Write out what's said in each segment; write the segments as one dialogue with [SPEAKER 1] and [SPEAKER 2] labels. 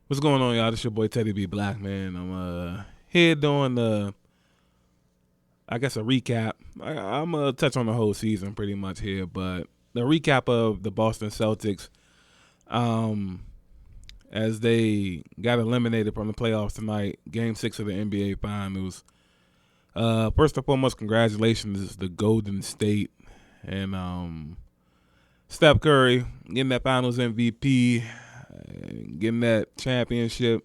[SPEAKER 1] What's going on, y'all? This your boy Teddy B Black, man. I'm here doing I guess a recap. I'm gonna touch on the whole season pretty much here, but the recap of the Boston Celtics, um, as they got eliminated from the playoffs tonight, Game 6 of the NBA Finals. First and foremost, congratulations to Golden State and Steph Curry getting that Finals MVP, getting that championship.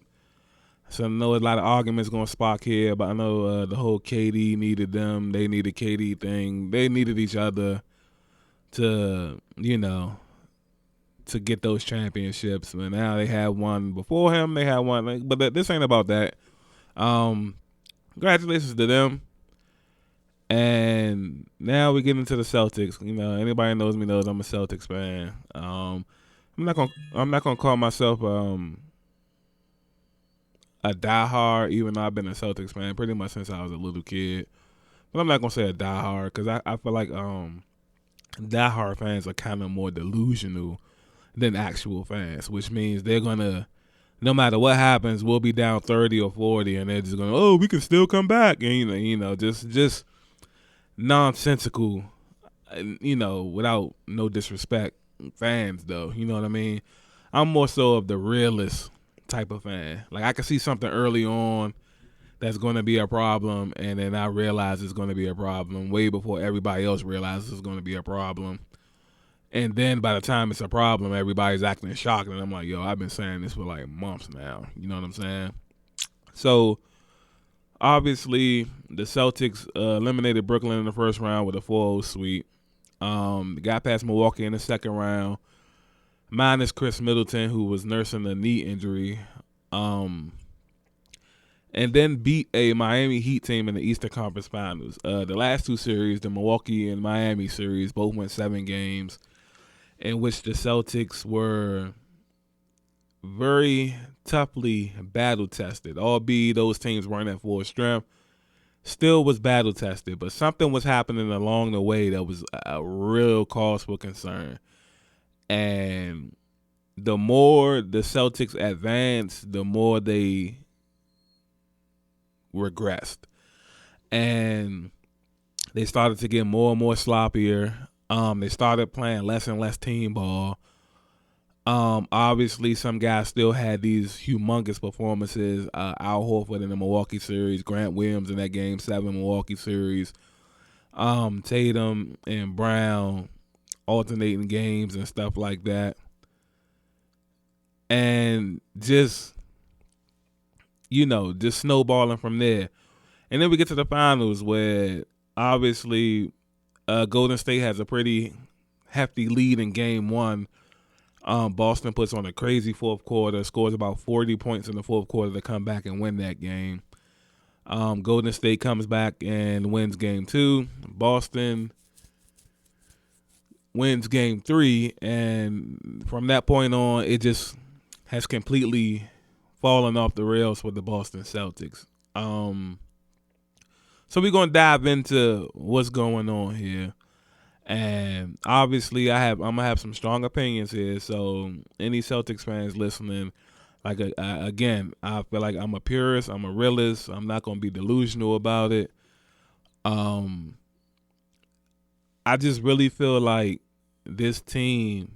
[SPEAKER 1] So I know a lot of arguments going to spark here, but I know the whole KD needed them. They needed KD thing. They needed each other to, to get those championships. And now they had one before him. They had one. But this ain't about that. Congratulations to them. And now we get into the Celtics. Anybody who knows me knows I'm a Celtics fan. I'm not gonna call myself a diehard, even though I've been a Celtics fan pretty much since I was a little kid. But I'm not gonna say a diehard because I feel like diehard fans are kind of more delusional than actual fans, which means they're gonna, no matter what happens, we'll be down 30 or 40, and they're just gonna, oh, we can still come back, and just nonsensical, without no disrespect, fans though. You know what I mean? I'm more so of the realist type of fan. Like, I can see something early on that's going to be a problem, and then I realize it's going to be a problem way before everybody else realizes it's going to be a problem. And then by the time it's a problem, everybody's acting shocked, and I'm like, yo, I've been saying this for like months now. You know what I'm saying? So, obviously, the Celtics eliminated Brooklyn in the first round with a 4-0 sweep. Got past Milwaukee in the second round, minus Chris Middleton, who was nursing a knee injury, and then beat a Miami Heat team in the Eastern Conference Finals. The last two series, the Milwaukee and Miami series, both went 7 games, in which the Celtics were very toughly battle-tested. Albeit those teams weren't at full strength, still was battle-tested, but something was happening along the way that was a real cause for concern. And the more the Celtics advanced, the more they regressed. And they started to get more and more sloppier. They started playing less and less team ball. Obviously, some guys still had these humongous performances. Al Horford in the Milwaukee series, Grant Williams in that Game 7 Milwaukee series, Tatum and Brown alternating games and stuff like that. And just snowballing from there. And then we get to the finals where obviously Golden State has a pretty hefty lead in Game 1. Boston puts on a crazy fourth quarter, scores about 40 points in the fourth quarter to come back and win that game. Golden State comes back and wins Game 2. Boston wins Game 3, and from that point on, it just has completely fallen off the rails for the Boston Celtics. So we're going to dive into what's going on here. And obviously, I'm gonna have some strong opinions here. So any Celtics fans listening, again, I feel like I'm a purist, I'm a realist. I'm not gonna be delusional about it. I just really feel like this team,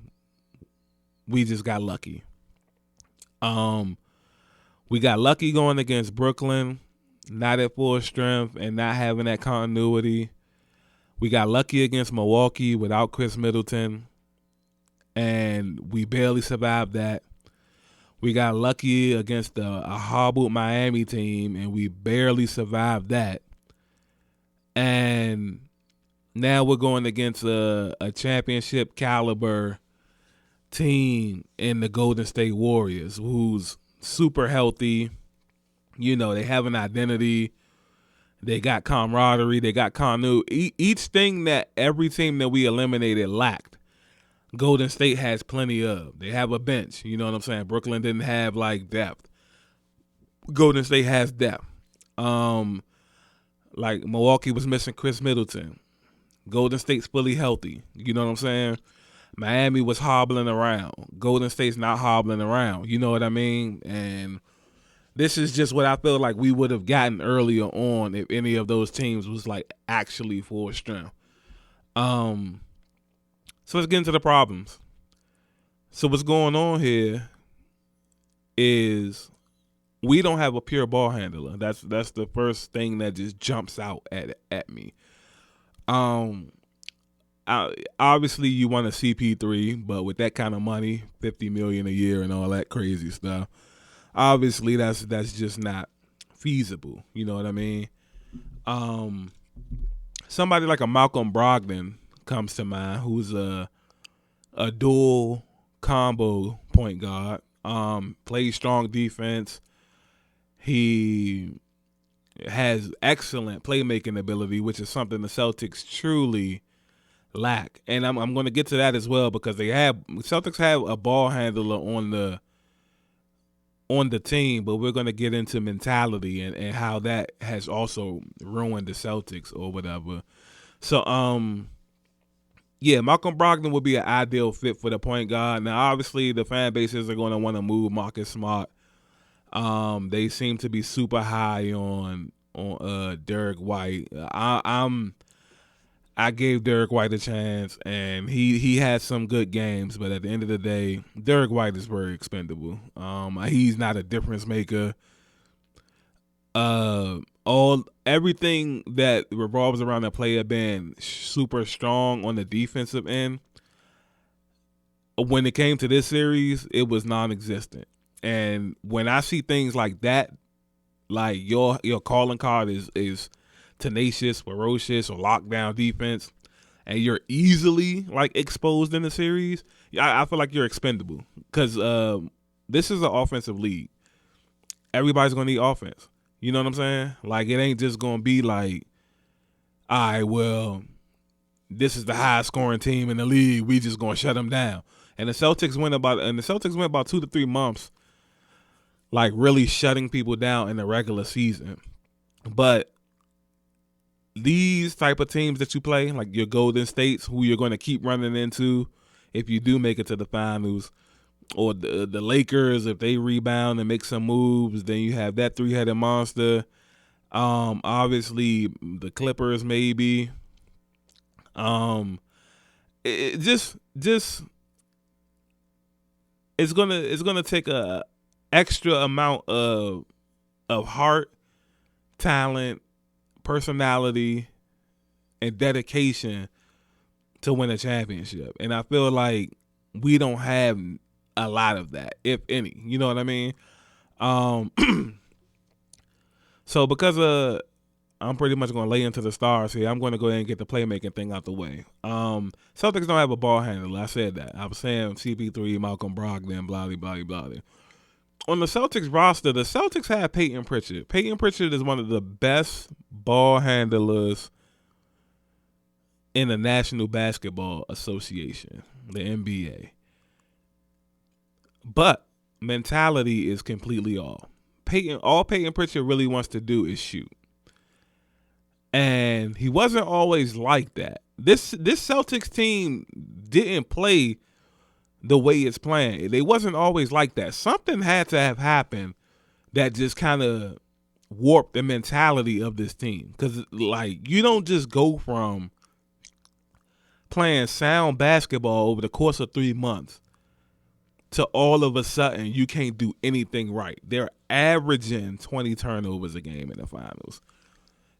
[SPEAKER 1] we just got lucky. We got lucky going against Brooklyn, not at full strength and not having that continuity. We got lucky against Milwaukee without Chris Middleton, and we barely survived that. We got lucky against a hobbled Miami team, and we barely survived that. And now we're going against a championship caliber team in the Golden State Warriors, who's super healthy. They have an identity. They got camaraderie. They got continuity. Each thing that every team that we eliminated lacked, Golden State has plenty of. They have a bench. You know what I'm saying? Brooklyn didn't have depth. Golden State has depth. Milwaukee was missing Chris Middleton. Golden State's fully healthy. You know what I'm saying? Miami was hobbling around. Golden State's not hobbling around. You know what I mean? And this is just what I feel like we would have gotten earlier on if any of those teams was like actually full strength. So let's get into the problems. So what's going on here is we don't have a pure ball handler. That's the first thing that just jumps out at me. Obviously you want a CP3, but with that kind of money, $50 million a year and all that crazy stuff, obviously that's just not feasible. You know what I mean? Somebody like a Malcolm Brogdon comes to mind, who's a dual combo point guard. Plays strong defense. He has excellent playmaking ability, which is something the Celtics truly lack. And I'm going to get to that as well because Celtics have a ball handler on the team, but we're going to get into mentality and how that has also ruined the Celtics or whatever. So, yeah, Malcolm Brogdon would be an ideal fit for the point guard. Now, obviously, the fan bases are going to want to move Marcus Smart. They seem to be super high on Derek White. I gave Derek White a chance, and he had some good games, but at the end of the day, Derek White is very expendable. He's not a difference maker. Everything that revolves around the player being super strong on the defensive end, when it came to this series, it was non-existent. And when I see things like that, like your calling card is tenacious, ferocious, or lockdown defense, and you're easily like exposed in the series, I feel like you're expendable because this is an offensive league. Everybody's gonna need offense. You know what I'm saying? Like, it ain't just going to be like, all right, well, this is the highest scoring team in the league. We just going to shut them down. And the Celtics went about 2 to 3 months, like, really shutting people down in the regular season. But these type of teams that you play, like your Golden States, who you're going to keep running into if you do make it to the finals, or the Lakers, if they rebound and make some moves, then you have that three-headed monster. Obviously, the Clippers maybe. It just it's gonna take a extra amount of heart, talent, personality, and dedication to win a championship. And I feel like we don't have a lot of that, if any. You know what I mean? So because I'm pretty much going to lay into the stars here, I'm going to go ahead and get the playmaking thing out the way. Celtics don't have a ball handler. I said that. I was saying CP3, Malcolm Brogdon, blah, blah, blah. On the Celtics roster, the Celtics have Peyton Pritchard. Peyton Pritchard is one of the best ball handlers in the National Basketball Association, the NBA. But mentality is completely off. All Peyton Pritchard really wants to do is shoot. And he wasn't always like that. This Celtics team didn't play the way it's playing. They wasn't always like that. Something had to have happened that just kind of warped the mentality of this team. Because, like, you don't just go from playing sound basketball over the course of 3 months to all of a sudden you can't do anything right. They're averaging 20 turnovers a game in the finals.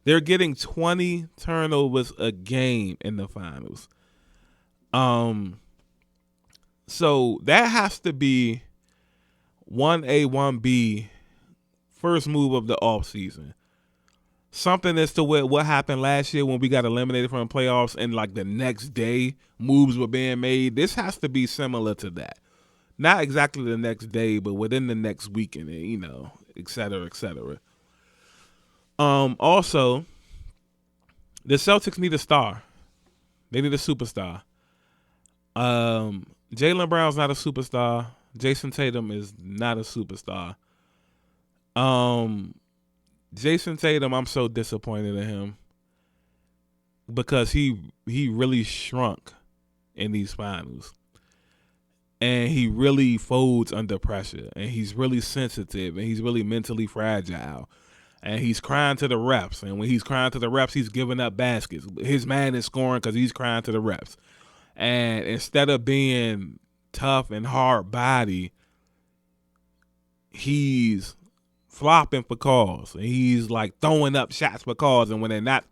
[SPEAKER 1] They're getting 20 turnovers a game in the finals. So that has to be 1A, 1B, first move of the offseason. Something as to what happened last year when we got eliminated from the playoffs and like the next day moves were being made. This has to be similar to that. Not exactly the next day, but within the next weekend, you know, et cetera, et cetera. Also, the Celtics need a star. They need a superstar. Jaylen Brown's not a superstar. Jason Tatum is not a superstar. Jason Tatum, I'm so disappointed in him because he really shrunk in these finals. and he really folds under pressure, and he's really sensitive, and he's really mentally fragile, and he's crying to the refs, and when he's crying to the refs, he's giving up baskets. His man is scoring because he's crying to the refs, and instead of being tough and hard body, he's flopping for calls, and he's like throwing up shots for calls, and when they're not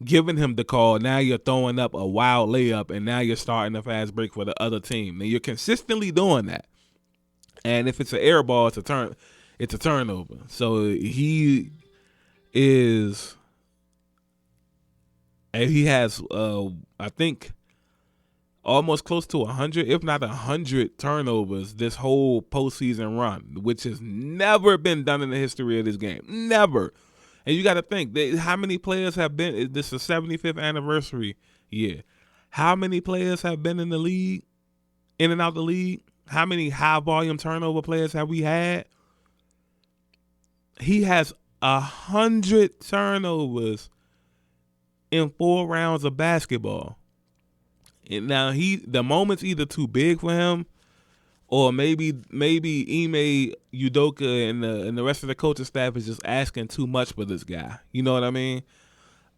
[SPEAKER 1] giving him the call, now you're throwing up a wild layup, and now you're starting a fast break for the other team, and you're consistently doing that. And if it's an air ball, it's a turnover. So he has I think almost close to 100, if not 100 turnovers this whole postseason run, which has never been done in the history of this game. Never. And you got to think, how many players have been, this is the 75th anniversary year. How many players have been in the league, in and out the league? How many high-volume turnover players have we had? He has 100 turnovers in 4 rounds of basketball. And now the moment's either too big for him, or maybe Ime Udoka and the rest of the coaching staff is just asking too much for this guy. You know what I mean?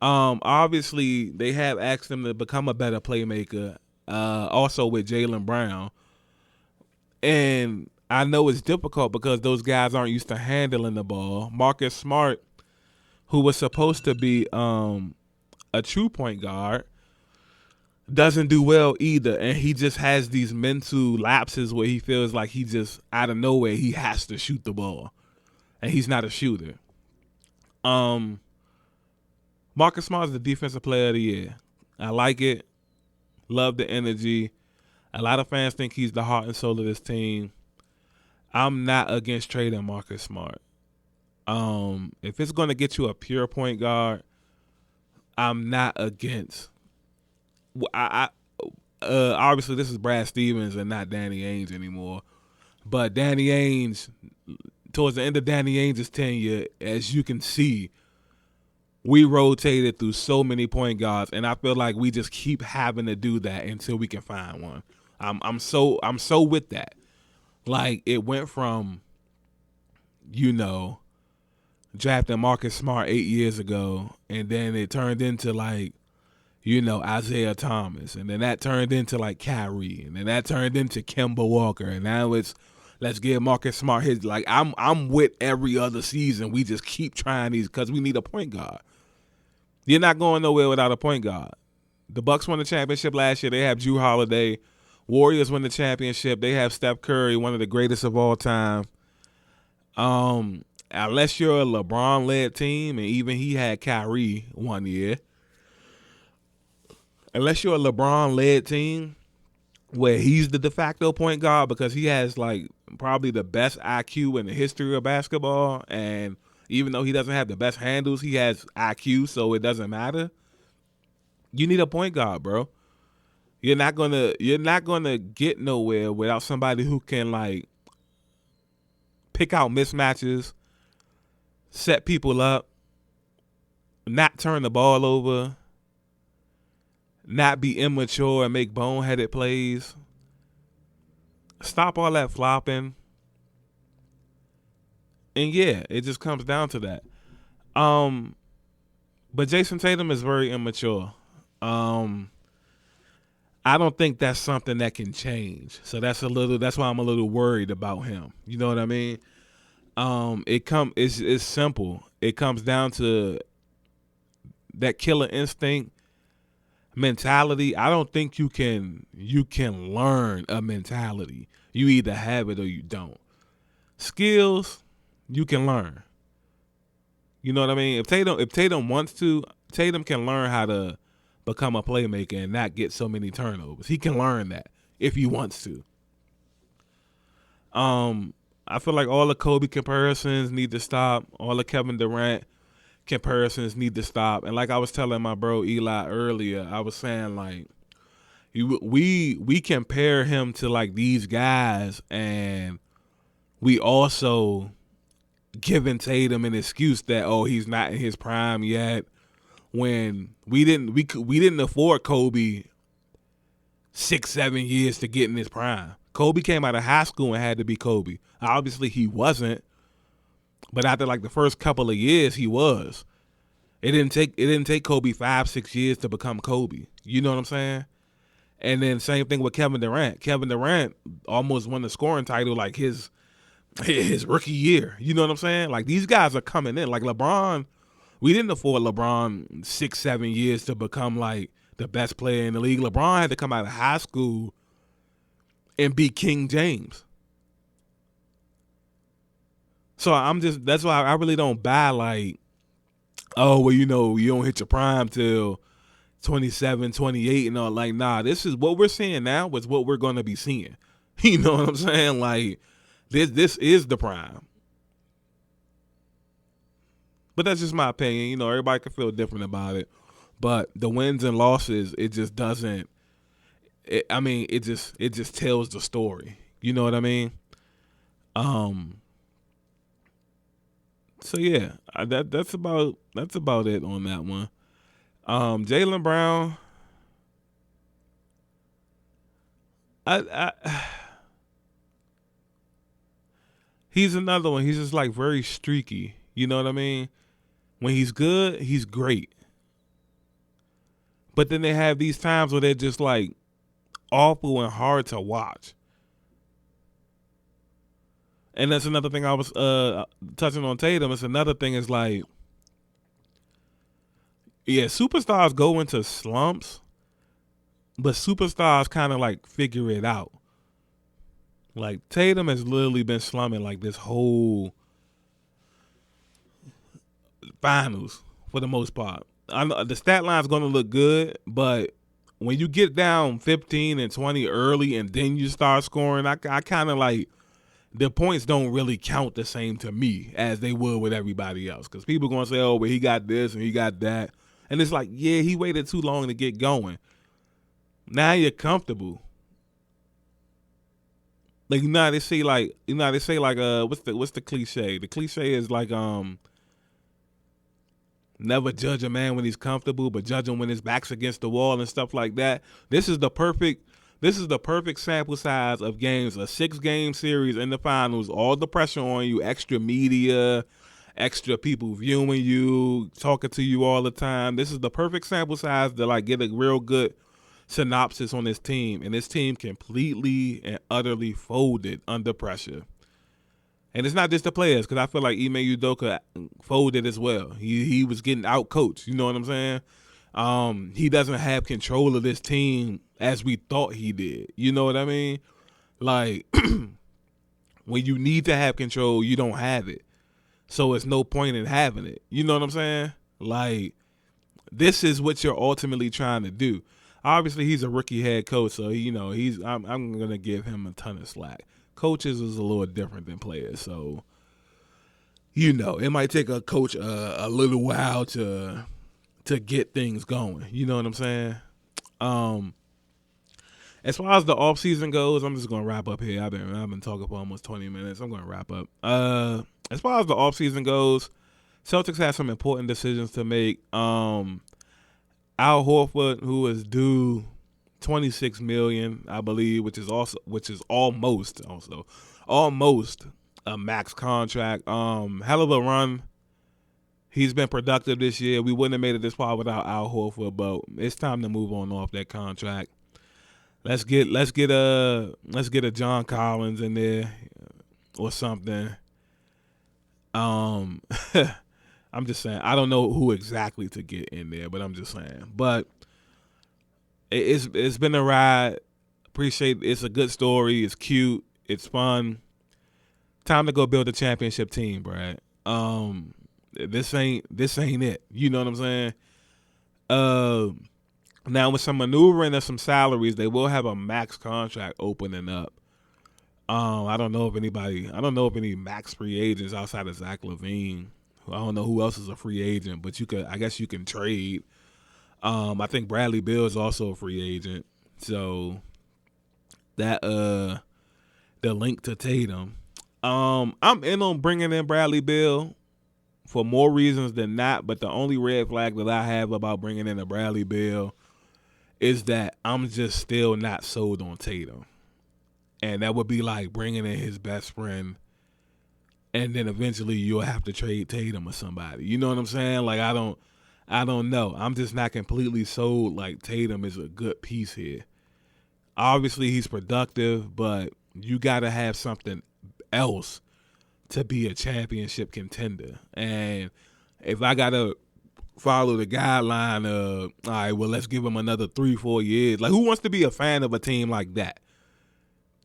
[SPEAKER 1] Obviously, they have asked him to become a better playmaker, also with Jaylen Brown. And I know it's difficult because those guys aren't used to handling the ball. Marcus Smart, who was supposed to be a true point guard, doesn't do well either, and he just has these mental lapses where he feels like he just out of nowhere he has to shoot the ball, and he's not a shooter. Marcus Smart is the defensive player of the year. I like it. Love the energy. A lot of fans think he's the heart and soul of this team. I'm not against trading Marcus Smart. If it's going to get you a pure point guard, I'm not against. Obviously this is Brad Stevens and not Danny Ainge anymore, but Danny Ainge, towards the end of Danny Ainge's tenure, as you can see, we rotated through so many point guards, and I feel like we just keep having to do that until we can find one. I'm so with that. Like, it went from, drafting Marcus Smart 8 years ago, and then it turned into like, Isaiah Thomas, and then that turned into like Kyrie, and then that turned into Kemba Walker, and now it's let's give Marcus Smart his. Like, I'm with every other season. We just keep trying these because we need a point guard. You're not going nowhere without a point guard. The Bucks won the championship last year. They have Jrue Holiday. Warriors won the championship. They have Steph Curry, one of the greatest of all time. Unless you're a LeBron-led team, and even he had Kyrie one year. Unless you're a LeBron-led team where he's the de facto point guard because he has, like, probably the best IQ in the history of basketball, and even though he doesn't have the best handles, he has IQ, so it doesn't matter. You need a point guard, bro. You're not gonna get nowhere without somebody who can, like, pick out mismatches, set people up, not turn the ball over, not be immature and make boneheaded plays. Stop all that flopping. And yeah, it just comes down to that. But Jason Tatum is very immature. I don't think that's something that can change. So that's why I'm a little worried about him. You know what I mean? It's simple. It comes down to that killer instinct mentality. I don't think you can learn a mentality. You either have it or you don't. Skills, you can learn. You know what I mean? If Tatum wants to, Tatum can learn how to become a playmaker and not get so many turnovers. He can learn that if he wants to. I feel like all the Kobe comparisons need to stop. All the Kevin Durant comparisons need to stop. And like I was telling my bro Eli earlier, I was saying, like, we compare him to like these guys, and we also giving Tatum an excuse that, oh, he's not in his prime yet, when we didn't afford Kobe 6-7 years to get in his prime. Kobe came out of high school and had to be Kobe. Obviously, he wasn't, but after like the first couple of years, he was. It didn't take Kobe 5-6 years to become Kobe. You know what I'm saying? And then same thing with Kevin Durant. Kevin Durant almost won the scoring title like his rookie year. You know what I'm saying? Like these guys are coming in. Like LeBron, we didn't afford LeBron 6-7 years to become like the best player in the league. LeBron had to come out of high school and beat King James. So that's why I really don't buy like, oh, well, you don't hit your prime till 27, 28 and all. Like, nah, this is what we're seeing now is what we're going to be seeing. You know what I'm saying? Like, this is the prime. But that's just my opinion. Everybody can feel different about it. But the wins and losses, it just doesn't. It just tells the story. You know what I mean? So yeah, that's about it on that one. Jaylen Brown, he's another one. He's just like very streaky. You know what I mean? When he's good, he's great. But then they have these times where they're just like awful and hard to watch. And that's another thing I was touching on Tatum. It's another thing is like, yeah, superstars go into slumps, but superstars kind of like figure it out. Like Tatum has literally been slumming like this whole finals for the most part. I know the stat line's going to look good, but when you get down 15 and 20 early and then you start scoring, I kind of like the points don't really count the same to me as they would with everybody else. Because people are going to say, oh, well, he got this and he got that. And it's like, yeah, he waited too long to get going. Now you're comfortable. Like, they say like what's the cliche? The cliche is like, never judge a man when he's comfortable, but judge him when his back's against the wall and stuff like that. This is the perfect sample size of games, a 6-game series in the finals, all the pressure on you, extra media, extra people viewing you, talking to you all the time. This is the perfect sample size to like get a real good synopsis on this team. And this team completely and utterly folded under pressure. And it's not just the players, because I feel like Ime Udoka folded as well. He was getting out-coached, you know what I'm saying? He doesn't have control of this team as we thought he did. You know what I mean? Like, when you need to have control, you don't have it. So it's no point in having it. You know what I'm saying? Like, this is what you're ultimately trying to do. Obviously, he's a rookie head coach, so, I'm going to give him a ton of slack. Coaches is a little different than players, so it might take a coach a little while to get things going. You know what I'm saying? As far as the offseason goes, I'm just gonna wrap up here. I've been talking for almost 20 minutes. I'm gonna wrap up. As far as the offseason goes, Celtics have some important decisions to make. Al Horford, who is due $26 million, I believe, which is almost a max contract. Hell of a run. He's been productive this year. We wouldn't have made it this far without Al Horford, but it's time to move on off that contract. Let's get a John Collins in there or something. I'm just saying, I don't know who exactly to get in there, but I'm just saying. But it's been a ride. Appreciate it. It's a good story. It's cute. It's fun. Time to go build a championship team, Brad. This ain't it. You know what I'm saying? Now with some maneuvering and some salaries, they will have a max contract opening up. I don't know if any max free agents outside of Zach LaVine. I don't know who else is a free agent, but I guess you can trade. I think Bradley Beal is also a free agent. So that the link to Tatum. I'm in on bringing in Bradley Beal for more reasons than not, but the only red flag that I have about bringing in a Bradley Beal is that I'm just still not sold on Tatum. and that would be like bringing in his best friend, and then eventually you'll have to trade Tatum or somebody. You know what I'm saying? Like I don't know. I'm just not completely sold. Like Tatum is a good piece here. Obviously he's productive, but you got to have something else to be a championship contender. And if I gotta follow the guideline of, all right, well, let's give him another 3-4 years. Like, who wants to be a fan of a team like that?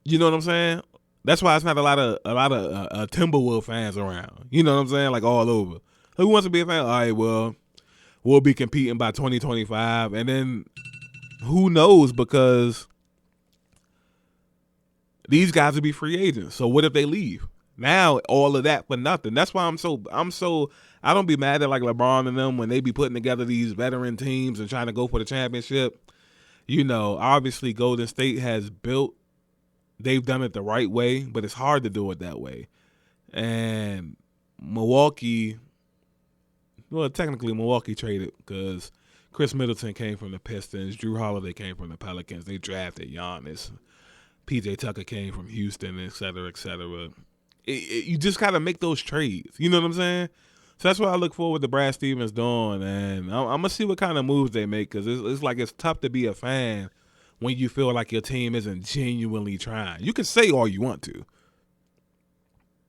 [SPEAKER 1] You know what I'm saying? That's why it's not a lot of Timberwolves fans around. You know what I'm saying? Like all over. Who wants to be a fan? All right, well, we'll be competing by 2025, and then who knows, because these guys will be free agents. So what if they leave? Now all of that for nothing. That's why I'm so I don't be mad at like LeBron and them when they be putting together these veteran teams and trying to go for the championship. You know, obviously Golden State has they've done it the right way, but it's hard to do it that way. And Milwaukee, well, technically Milwaukee traded because Chris Middleton came from the Pistons, Drew Holiday came from the Pelicans. They drafted Giannis. PJ Tucker came from Houston, et cetera, et cetera. You just got to make those trades. You know what I'm saying? So that's what I look forward to Brad Stevens doing. And I'm going to see what kind of moves they make, because it's like it's tough to be a fan when you feel like your team isn't genuinely trying. You can say all you want to.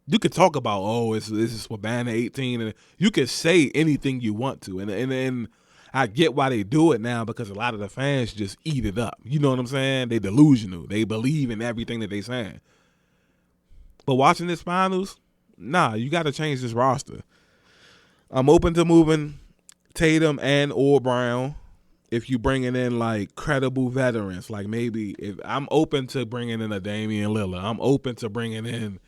[SPEAKER 1] You could talk about, this is Wabana 18. And you can say anything you want to. And I get why they do it now, because a lot of the fans just eat it up. You know what I'm saying? They delusional. They believe in everything that they saying. But watching this finals, nah, you got to change this roster. I'm open to moving Tatum and or Brown if you bringing in like credible veterans. Like maybe if I'm open to bringing in a Damian Lillard. I'm open to bringing in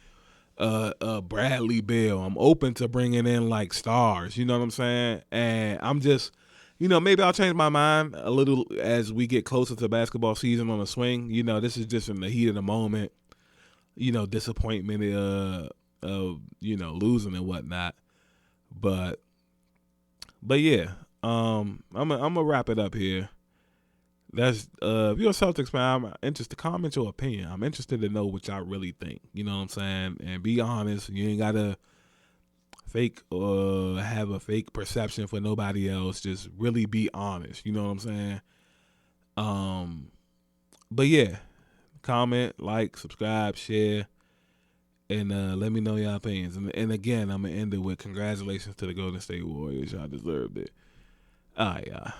[SPEAKER 1] Bradley Beal. I'm open to bringing in like stars. You know what I'm saying? And I'm just, maybe I'll change my mind a little as we get closer to basketball season on the swing. This is just in the heat of the moment. Disappointment of losing and whatnot. But yeah, I'm gonna wrap it up here. That's if you're a Celtics fan, I'm interested. Comment your opinion. I'm interested to know what y'all really think. You know what I'm saying? And be honest. You ain't gotta fake or have a fake perception for nobody else. Just really be honest. You know what I'm saying? But yeah, comment, like, subscribe, share. And let me know your opinions. And again, I'm going to end it with congratulations to the Golden State Warriors. Y'all deserved it. All right, y'all.